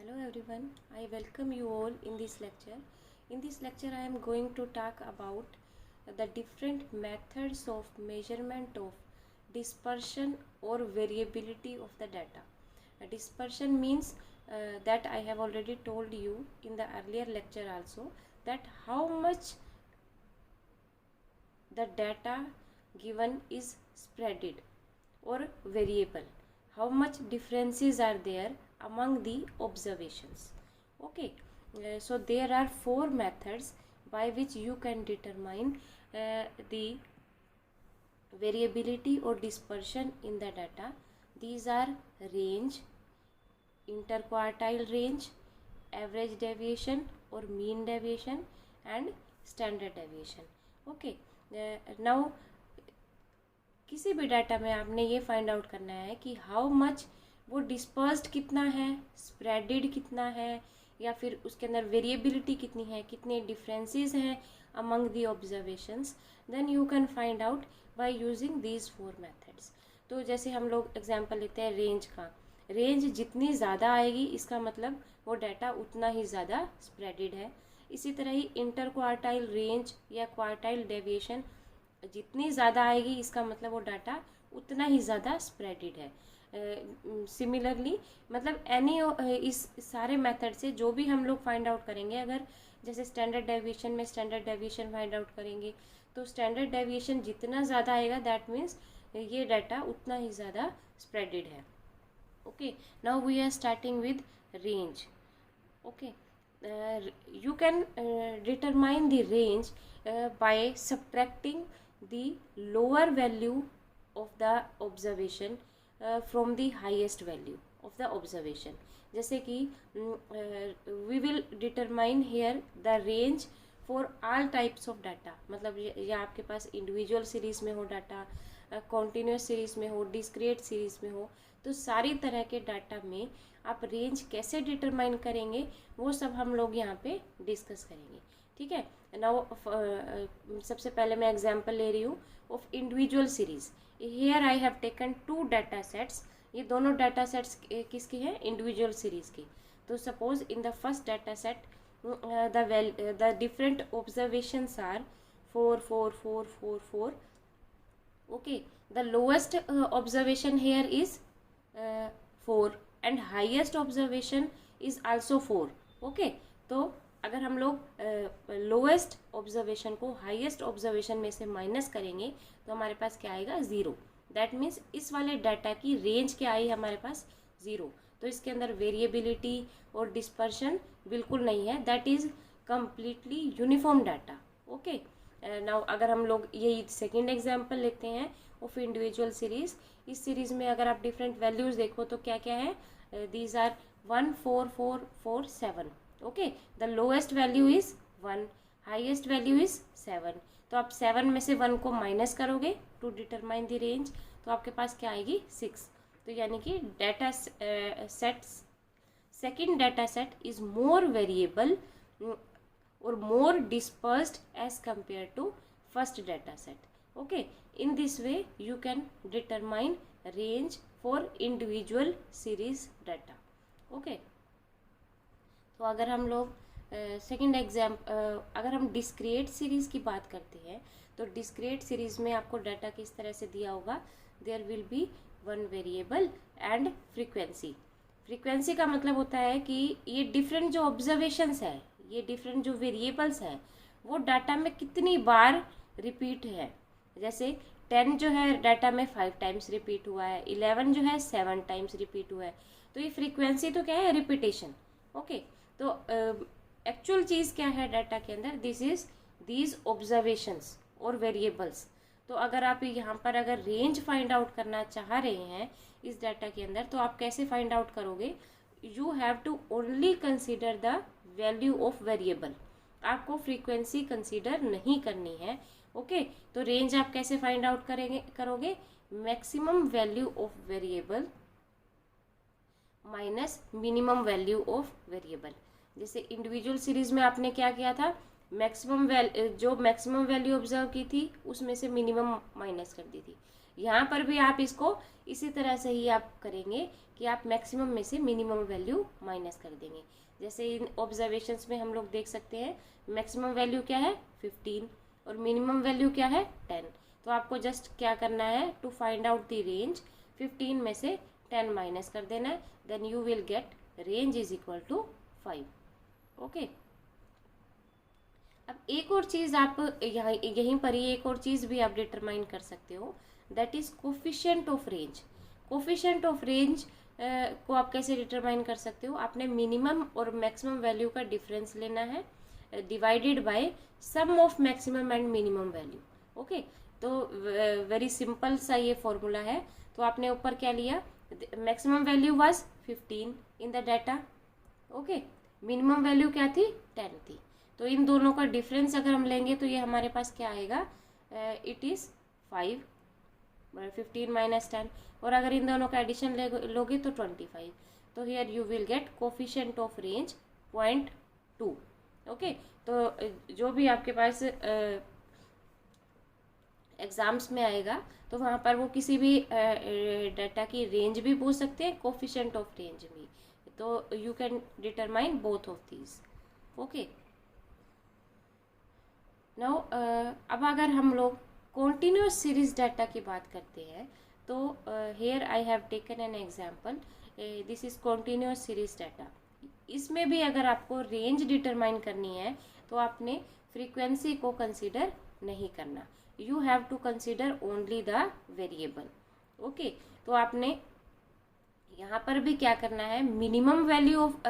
Hello everyone, I welcome you all in this lecture. In this lecture I am going to talk about the different methods of measurement of dispersion or variability of the data. Dispersion means that I have already told you in the earlier lecture also that how much the data given is spreaded or variable, how much differences are there among the observations. Okay, so there are four methods by which you can determine the variability or dispersion in the data. These are range, interquartile range, average deviation or mean deviation, and standard deviation. Okay, now किसी भी data में आपने ये find out करना है कि how much वो dispersed कितना है, स्प्रेडेड कितना है, या फिर उसके अंदर वेरिएबिलिटी कितनी है, कितने डिफरेंसेस हैं among the observations. Then you can find out by using these four methods. तो जैसे हम लोग एग्जांपल लेते हैं रेंज का. रेंज जितनी ज़्यादा आएगी इसका मतलब वो डाटा उतना ही ज़्यादा स्प्रेडेड है. इसी तरह ही इंटर क्वार्टाइल रेंज या क्वार्टाइल डेविएशन जितनी ज़्यादा आएगी इसका मतलब वो डाटा उतना ही ज़्यादा स्प्रेडेड है. सिमिलरली मतलब इस सारे मेथड से जो भी हम लोग फाइंड आउट करेंगे, अगर जैसे स्टैंडर्ड डेविएशन में स्टैंडर्ड डेविएशन फाइंड आउट करेंगे तो स्टैंडर्ड डेविएशन जितना ज़्यादा आएगा दैट मीन्स ये डाटा उतना ही ज़्यादा स्प्रेडेड है. Okay, now we are starting with range. Okay, you can determine the range by subtracting the lower value of the observation from the highest value of the observation. जैसे कि we will determine here the range for all types of data. मतलब या आपके पास individual series में हो data, continuous series में हो, discrete series में हो, तो सारी तरह के डाटा में आप रेंज कैसे डिटरमाइन करेंगे वो सब हम लोग यहाँ पे डिस्कस करेंगे. ठीक है. नाउ सबसे पहले मैं एग्जांपल ले रही हूँ of individual series. Here I have taken two data sets. ये दोनों डाटा सेट्स किसकी हैं? इंडिविजुअल सीरीज की. तो suppose in the first data set the different observations are 4 4 4 4 4. Okay, the lowest observation here is 4 and highest observation is also 4. Okay, तो अगर हम लोग लोएस्ट ऑब्जर्वेशन को हाईएस्ट ऑब्जर्वेशन में से माइनस करेंगे तो हमारे पास क्या आएगा? 0. दैट मीन्स इस वाले डाटा की रेंज क्या आई हमारे पास? 0. तो इसके अंदर वेरिएबिलिटी और डिस्पर्शन बिल्कुल नहीं है. That is completely uniform data. Okay, now अगर हम लोग यही सेकेंड एग्जाम्पल लेते हैं ऑफ इंडिविजुअल सीरीज. इस सीरीज में अगर आप डिफरेंट वैल्यूज देखो तो क्या क्या है? These are 1 4 4 4 7. Okay, the lowest value is 1, highest value is 7. तो आप 7 में से 1 को माइनस करोगे टू डिटरमाइन द रेंज, तो आपके पास क्या आएगी? 6. तो यानी कि data sets second data set is more variable और more dispersed as compare to first data set. Okay, in this way you can determine range for individual series data. Okay, तो अगर हम लोग सेकेंड अगर हम डिस्क्रीट सीरीज की बात करते हैं तो डिस्क्रीट सीरीज में आपको डाटा किस तरह से दिया होगा? There will be one variable and frequency. Frequency का मतलब होता है कि ये डिफरेंट जो ऑब्जर्वेशंस है, ये डिफरेंट जो वेरिएबल्स हैं वो डाटा में कितनी बार रिपीट है. जैसे 10 जो है डाटा में 5 टाइम्स रिपीट हुआ है, 11 जो है 7 टाइम्स रिपीट हुआ है. तो ये फ्रीक्वेंसी तो क्या है? रिपीटेशन. ओके, तो एक्चुअल चीज़ क्या है डाटा के अंदर? दिस इज दीज ऑब्जर्वेशंस और वेरिएबल्स. तो अगर आप यहाँ पर अगर रेंज फाइंड आउट करना चाह रहे हैं इस डाटा के अंदर तो आप कैसे फाइंड आउट करोगे? You have to only consider the value of variable. आपको फ्रीक्वेंसी कंसीडर नहीं करनी है. ओके, तो रेंज आप कैसे फाइंड आउट करोगे? Maximum value of variable minus minimum value of variable. जैसे इंडिविजुअल सीरीज में आपने क्या किया था? जो मैक्सिमम वैल्यू ऑब्जर्व की थी उसमें से मिनिमम माइनस कर दी थी. यहाँ पर भी आप इसको इसी तरह से ही आप करेंगे कि आप मैक्सिमम में से मिनिमम वैल्यू माइनस कर देंगे। जैसे इन ऑब्जर्वेशंस में हम लोग देख सकते हैं मैक्सिमम वैल्यू क्या है 15 और मिनिमम वैल्यू क्या है 10। तो आपको जस्ट क्या करना है, to find out the range 15 में से 10 माइनस कर देना है, then you will get range is equal to 5। Okay, अब एक और चीज आप यहीं पर ही एक और चीज भी आप डिटरमाइन कर सकते हो, that is coefficient of range. Coefficient of range को आप कैसे डिटरमाइन कर सकते हो, आपने मिनिमम और मैक्सिमम वैल्यू का डिफरेंस लेना है divided by sum of maximum and minimum value. Okay, तो वेरी सिंपल सा ये फॉर्मूला है। तो आपने ऊपर क्या लिया, maximum value was 15 in the data, okay, minimum value क्या थी 10 थी। तो इन दोनों का डिफरेंस अगर हम लेंगे तो ये हमारे पास क्या आएगा, इट इज़ 5, 15 माइनस 10, और अगर इन दोनों का एडिशन लोगे तो 25। तो here you will gate coefficient of range 0.2। Okay, तो जो भी आपके पास एग्जाम्स में आएगा तो वहाँ पर वो किसी भी डाटा की रेंज भी पूछ सकते हैं, कोफिशिएंट ऑफ रेंज भी। तो you can determine both of these. Okay, now अब अगर हम लोग कॉन्टिन्यूस सीरीज डाटा की बात करते हैं तो here I have taken an example, this is continuous series data. इसमें भी अगर आपको रेंज डिटरमाइन करनी है तो आपने फ्रीक्वेंसी को कंसीडर नहीं करना, you have to consider only the variable. Okay, तो आपने यहाँ पर भी क्या करना है, मिनिमम वैल्यू ऑफ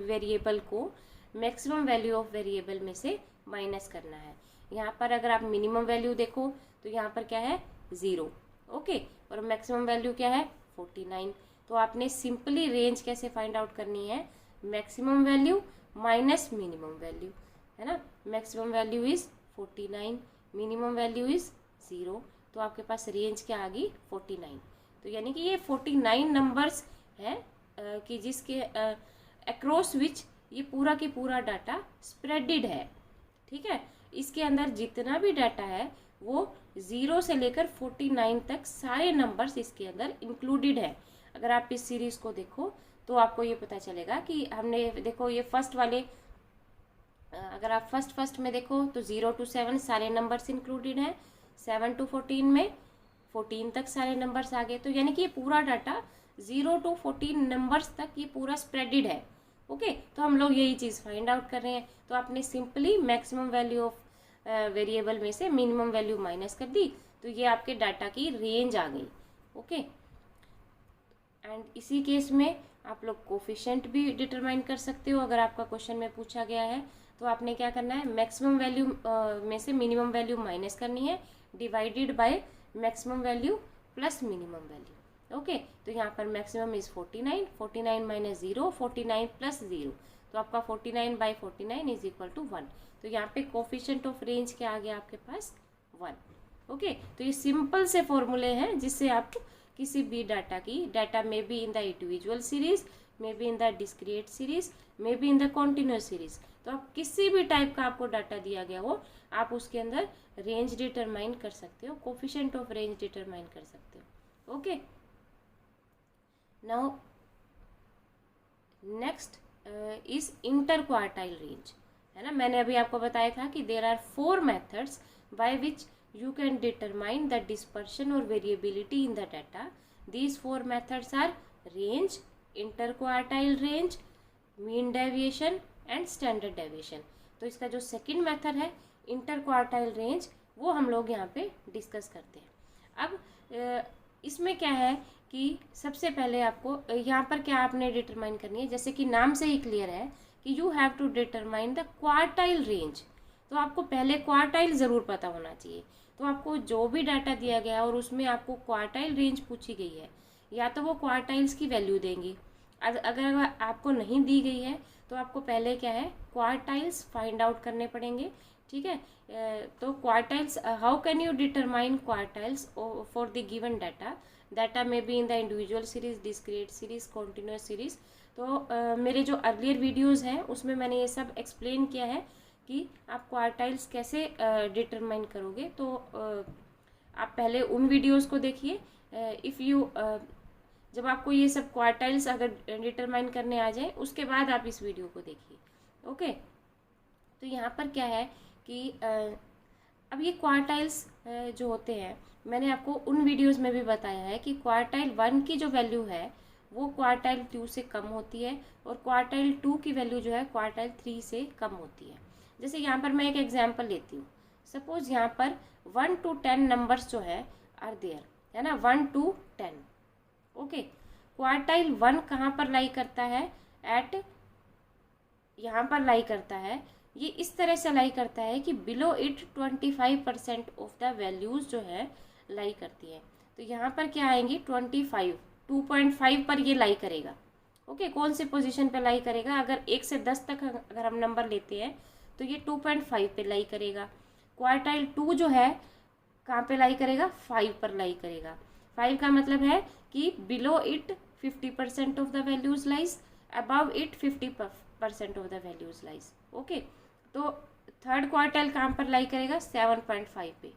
वेरिएबल को मैक्सिमम वैल्यू ऑफ वेरिएबल में से माइनस करना है। यहाँ पर अगर आप मिनिमम वैल्यू देखो तो यहाँ पर क्या है 0, ओके, और मैक्सिमम वैल्यू क्या है 49। तो आपने सिंपली रेंज कैसे फाइंड आउट करनी है, maximum value minus minimum value, है ना। Maximum value is 49, minimum value is 0, तो आपके पास रेंज क्या आ गई 49। तो यानी कि ये 49 नंबर्स है कि जिसके अक्रॉस विच ये पूरा की पूरा डाटा स्प्रेडेड है, ठीक है। इसके अंदर जितना भी डाटा है वो 0 से लेकर 49 तक सारे नंबर्स इसके अंदर इंक्लूडेड है। अगर आप इस सीरीज को देखो तो आपको ये पता चलेगा कि हमने देखो ये फर्स्ट वाले, अगर आप फर्स्ट में देखो तो 0 to 7 सारे नंबर्स इंक्लूडेड हैं, 7 to 14 में 14 तक सारे नंबर्स आ गए। तो यानी कि ये पूरा डाटा 0 to 14 नंबर्स तक ये पूरा स्प्रेडेड है। ओके, तो हम लोग यही चीज़ फाइंड आउट कर रहे हैं। तो आपने simply maximum value of variable में से मिनिमम वैल्यू माइनस कर दी, तो ये आपके डाटा की रेंज आ गई। ओके, एंड इसी केस में आप लोग कोफिशिएंट भी डिटरमाइन कर सकते हो। अगर आपका क्वेश्चन में पूछा गया है तो आपने क्या करना है, मैक्सिमम वैल्यू में से मिनिमम वैल्यू माइनस करनी है divided by maximum value plus minimum value. Okay, तो यहाँ पर मैक्सिमम इज 49, 49 माइनस 0, 49 प्लस 0, तो आपका 49 बाई 49 इज इक्वल टू 1। तो यहाँ पे कोफिशिएंट ऑफ रेंज क्या आ गया आपके पास 1। ओके, तो ये सिंपल से फॉर्मूले हैं जिससे आप किसी भी डाटा की, data may be in the individual series, may be in the discrete series, may be in the continuous series, तो आप किसी भी टाइप का आपको डाटा दिया गया हो आप उसके अंदर रेंज डिटरमाइन कर सकते हो, कोफिशिएंट ऑफ रेंज डिटरमाइन कर सकते हो। Okay, now next is interquartile range, है ना। मैंने अभी आपको बताया था कि there are 4 methods by which you can determine the dispersion or variability in the data. These 4 methods are range, interquartile range, mean deviation and standard deviation. तो इसका जो सेकंड मेथड है इंटरक्वार्टाइल रेंज वो हम लोग यहाँ पे डिस्कस करते हैं। अब इसमें क्या है कि सबसे पहले आपको यहाँ पर क्या आपने डिटरमाइन करनी है, जैसे कि नाम से ही क्लियर है कि you have to determine the quartile range. तो आपको पहले क्वार्टाइल ज़रूर पता होना चाहिए। तो आपको जो भी डाटा दिया गया और उसमें आपको क्वार्टाइल रेंज पूछी गई है, या तो वो क्वार्टाइल्स की वैल्यू देंगी, अगर आपको नहीं दी गई है तो आपको पहले क्या है क्वार्टाइल्स फाइंड आउट करने पड़ेंगे, ठीक है। तो quartiles, how can you determine quartiles for the given data may be in the individual series, discrete series, continuous series. तो मेरे जो अर्लियर वीडियोज़ हैं उसमें मैंने ये सब एक्सप्लेन किया है कि आप क्वार्टाइल्स कैसे डिटरमाइन करोगे। तो आप पहले उन वीडियोस को देखिए। इफ़ यू जब आपको ये सब क्वार्टाइल्स अगर डिटरमाइन करने आ जाए उसके बाद आप इस वीडियो को देखिए। ओके, तो यहाँ पर क्या है कि अब ये क्वार्टाइल्स जो होते हैं, मैंने आपको उन वीडियोस में भी बताया है कि क्वार्टाइल 1 की जो वैल्यू है वो क्वार्टाइल 2 से कम होती है और क्वार्टाइल 2 की वैल्यू जो है क्वार्टाइल 3 से कम होती है। जैसे यहाँ पर मैं एक एग्जांपल लेती हूँ। सपोज यहाँ पर 1 to 10 नंबर्स जो है आर देयर, है ना, 1 to 10। ओके, क्वार्टाइल 1 कहाँ पर लाई करता है? एट यहाँ पर लाई करता है, ये इस तरह से लाई करता है कि below it 25% of the values जो है लाई करती है। तो यहाँ पर क्या आएंगी? 2.5 पर ये लाई करेगा। ओके, कौन से पोजीशन पे लाई करेगा? अगर 1 से 10 तक अगर हम नंबर लेते हैं तो ये 2.5 पे लाई करेगा। क्वार्टाइल 2 जो है कहाँ पे लाई करेगा? 5 पर लाई करेगा। 5 का मतलब है कि below it 50% of the values lies, above it 50% of the values lies. Okay, तो थर्ड क्वार्टाइल कहाँ पर लाई करेगा? 7.5 पे।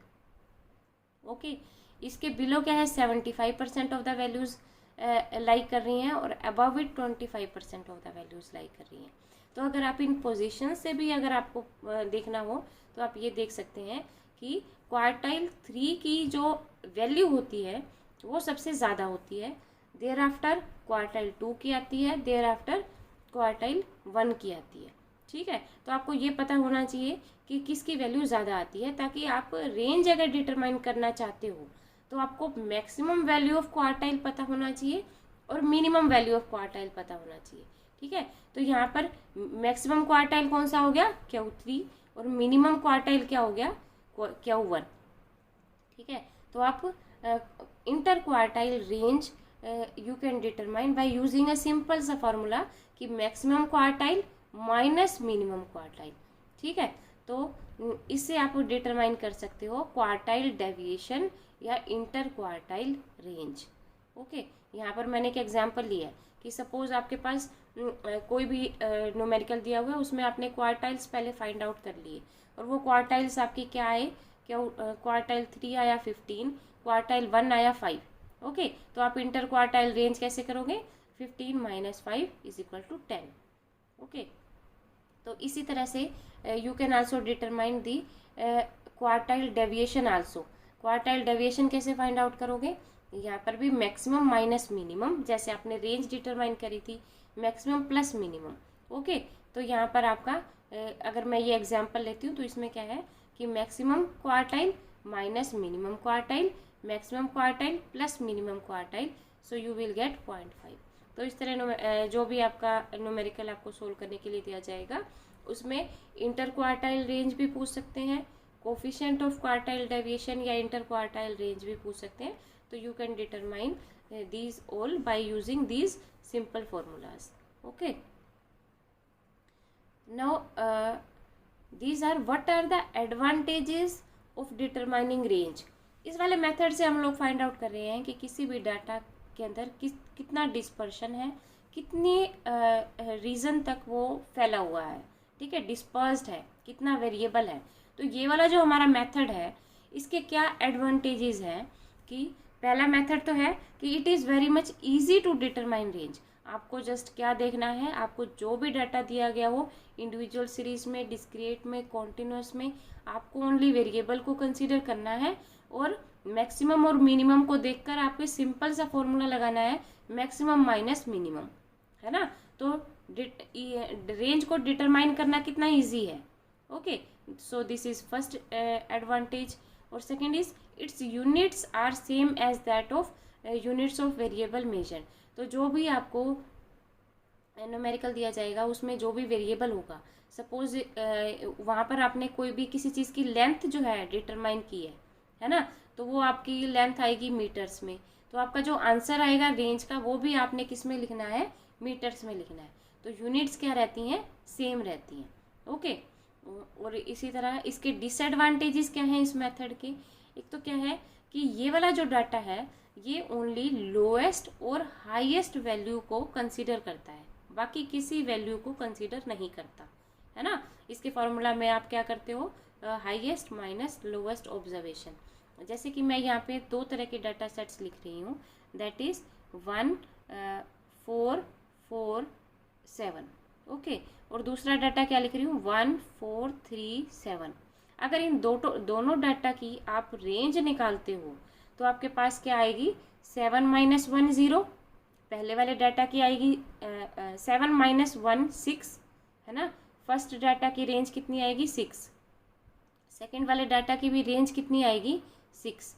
ओके, इसके बिलो क्या है? 75% ऑफ द वैल्यूज लाई कर रही हैं और above it 25% of the values lie कर रही हैं। तो अगर आप इन पोजीशन से भी अगर आपको देखना हो तो आप ये देख सकते हैं कि क्वार्टाइल 3 की जो वैल्यू होती है वो सबसे ज़्यादा होती है, देयर आफ्टर क्वार्टाइल 2 की आती है, देयर आफ्टर क्वार्टाइल 1 की आती है। ठीक है, तो आपको ये पता होना चाहिए कि किसकी वैल्यू ज़्यादा आती है, ताकि आप रेंज अगर डिटरमाइन करना चाहते हो तो आपको मैक्सिमम वैल्यू ऑफ क्वार्टाइल पता होना चाहिए और मिनिमम वैल्यू ऑफ क्वार्टाइल पता होना चाहिए। ठीक है, तो यहाँ पर मैक्सिमम क्वार्टाइल कौन सा हो गया? Q3, और मिनिमम क्वार्टाइल क्या हो गया? Q1। ठीक है, तो आप inter quartile range you can determine by using a simple सा फॉर्मूला कि maximum quartile minus minimum quartile. ठीक है, तो इससे आप डिटरमाइन कर सकते हो क्वार्टाइल डेविएशन या इंटर क्वार्टाइल रेंज। ओके, यहाँ पर मैंने एक एग्जांपल लिया है कि सपोज आपके पास कोई भी न्यूमेरिकल दिया हुआ है, उसमें आपने क्वार्टाइल्स पहले फाइंड आउट कर लिए और वो क्वार्टाइल्स आपकी क्या आए? क्या क्वार्टाइल 3 आया 15, क्वार्टाइल 1 आया 5। ओके, तो आप इंटर क्वार्टाइल रेंज कैसे करोगे? 15 minus 5 is equal to 10। Okay, तो इसी तरह से you can also determine the quartile deviation also. Quartile deviation कैसे फाइंड आउट करोगे? यहाँ पर भी मैक्सिमम माइनस मिनिमम, जैसे आपने रेंज डिटरमाइन करी थी, मैक्सिमम प्लस मिनिमम। ओके, तो यहाँ पर आपका अगर मैं ये एग्जांपल लेती हूँ तो इसमें क्या है कि maximum quartile minus minimum quartile, maximum quartile plus minimum quartile, so you will gate 0.5। तो इस तरह जो भी आपका न्यूमेरिकल आपको सोल्व करने के लिए दिया जाएगा उसमें इंटर क्वार्टाइल रेंज भी पूछ सकते हैं, कोफिशिएंट ऑफ क्वार्टाइल डेविएशन या इंटर क्वार्टाइल रेंज भी पूछ सकते हैं। तो you can determine these all by using these simple formulas. Okay, now these are what are the advantages of determining range। इस वाले मेथड से हम लोग फाइंड आउट कर रहे हैं कि किसी भी डाटा के अंदर कितना डिस्पर्शन है, कितनी रीजन तक वो फैला हुआ है। ठीक है, डिस्पर्स्ड है, कितना वेरिएबल है। तो ये वाला जो हमारा मेथड है इसके क्या एडवांटेजेस हैं कि पहला मेथड तो है कि it is very much easy to determine range. आपको जस्ट क्या देखना है, आपको जो भी डाटा दिया गया हो इंडिविजुअल सीरीज में, डिस्क्रीट में, कॉन्टिन्यूस में, आपको ओनली वेरिएबल को कंसीडर करना है और मैक्सिमम और मिनिमम को देखकर आपको सिंपल सा फॉर्मूला लगाना है, मैक्सिमम माइनस मिनिमम, है ना। तो रेंज को डिटरमाइन करना कितना ईजी है। Okay, so this is first advantage. और second is its units are same as that of units of variable measure. तो जो भी आपको न्यूमेरिकल दिया जाएगा उसमें जो भी वेरिएबल होगा, सपोज वहाँ पर आपने कोई भी किसी चीज़ की लेंथ जो है डिटरमाइन की है ना, तो वो आपकी लेंथ आएगी मीटर्स में। तो आपका जो आंसर आएगा रेंज का वो भी आपने किस में लिखना है? मीटर्स में लिखना है। तो यूनिट्स क्या रहती हैं? सेम रहती हैं। ओके, और इसी तरह इसके डिसएडवांटेजेस क्या हैं इस मेथड के? एक तो क्या है कि ये वाला जो डाटा है ये ओनली लोएस्ट और हाईएस्ट वैल्यू को कंसीडर करता है, बाकी किसी वैल्यू को कंसीडर नहीं करता, है ना। इसके फॉर्मूला में आप क्या करते हो? Highest minus lowest observation. जैसे कि मैं यहाँ पे 2 तरह के डाटा सेट्स लिख रही हूँ, दैट इज़ 1 4 4 7, ओके, और दूसरा डाटा क्या लिख रही हूँ 1 4 3 7। अगर इन दोनों डाटा की आप रेंज निकालते हो तो आपके पास क्या आएगी 7 - 1 0, पहले वाले डाटा की आएगी 7 - 1 6, है ना। फर्स्ट डाटा की रेंज कितनी आएगी 6, सेकेंड वाले डाटा की भी रेंज कितनी आएगी 6,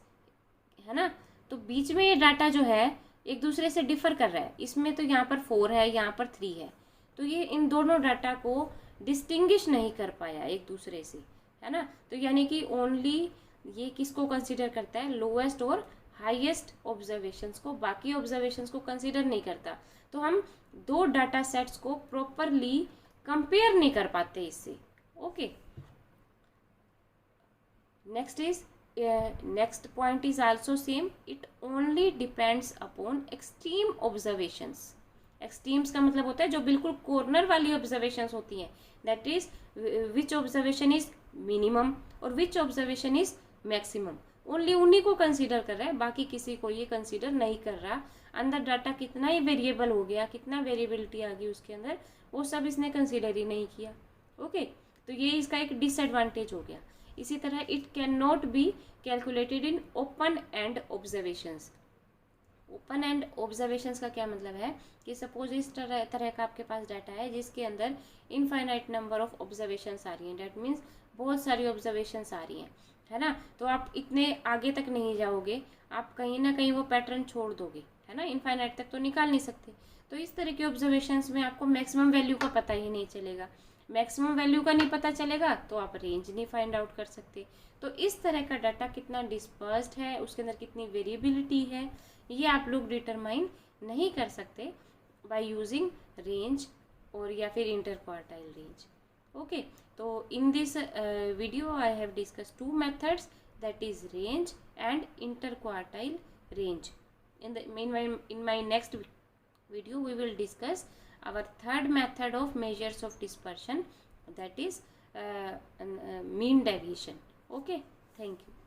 है ना। तो बीच में ये डाटा जो है एक दूसरे से डिफर कर रहा है, इसमें तो यहाँ पर 4 है, यहाँ पर 3 है, तो ये इन दोनों डाटा को डिस्टिंग्विश नहीं कर पाया एक दूसरे से, है ना। तो यानी कि ओनली ये किसको कंसीडर करता है, लोएस्ट और हाईएस्ट ऑब्जर्वेशंस को, बाकी ऑब्जर्वेशंस को कंसीडर नहीं करता। तो हम 2 डाटा सेट्स को प्रॉपरली कंपेयर नहीं कर पाते इससे, okay. Next point is also same, it only depends upon extreme observations. Extremes का मतलब होता है जो बिल्कुल कॉर्नर वाली ऑब्जर्वेशंस होती हैं, that is which observation is minimum और विच ऑब्जर्वेशन इज मैक्सिमम, ओनली उन्हीं को कंसीडर कर रहा है, बाकी किसी को ये कंसीडर नहीं कर रहा। अंदर डाटा कितना ही वेरिएबल हो गया, कितना वेरिएबिलिटी आ गई उसके अंदर, वो सब इसने कंसीडर ही नहीं किया, ओके। तो ये इसका एक डिसएडवांटेज हो गया। इसी तरह it can not be calculated in open and observations. Open and observations का क्या मतलब है कि सपोज इस तरह का आपके पास डाटा है जिसके अंदर इनफाइनाइट नंबर ऑफ ऑब्जर्वेशंस आ रही हैं, डेट मीन्स बहुत सारी ऑब्जर्वेशंस आ रही हैं, है ना। तो आप इतने आगे तक नहीं जाओगे, आप कहीं ना कहीं वो पैटर्न छोड़ दोगे, है ना, इनफाइनाइट तक तो निकाल नहीं सकते। तो इस तरह के ऑब्जर्वेशंस में आपको मैक्सिमम वैल्यू का पता ही नहीं चलेगा, मैक्सिमम वैल्यू का नहीं पता चलेगा तो आप रेंज नहीं फाइंड आउट कर सकते। तो इस तरह का डाटा कितना डिस्पर्स्ड है, उसके अंदर कितनी वेरिएबिलिटी है, ये आप लोग डिटरमाइन नहीं कर सकते बाय यूजिंग रेंज और या फिर इंटर क्वार्टाइल रेंज, ओके। तो in this video I have discuss 2 methods, that is range and inter quartile range. In my next video we will discuss our third method of measures of dispersion, that is mean deviation. Okay, thank you.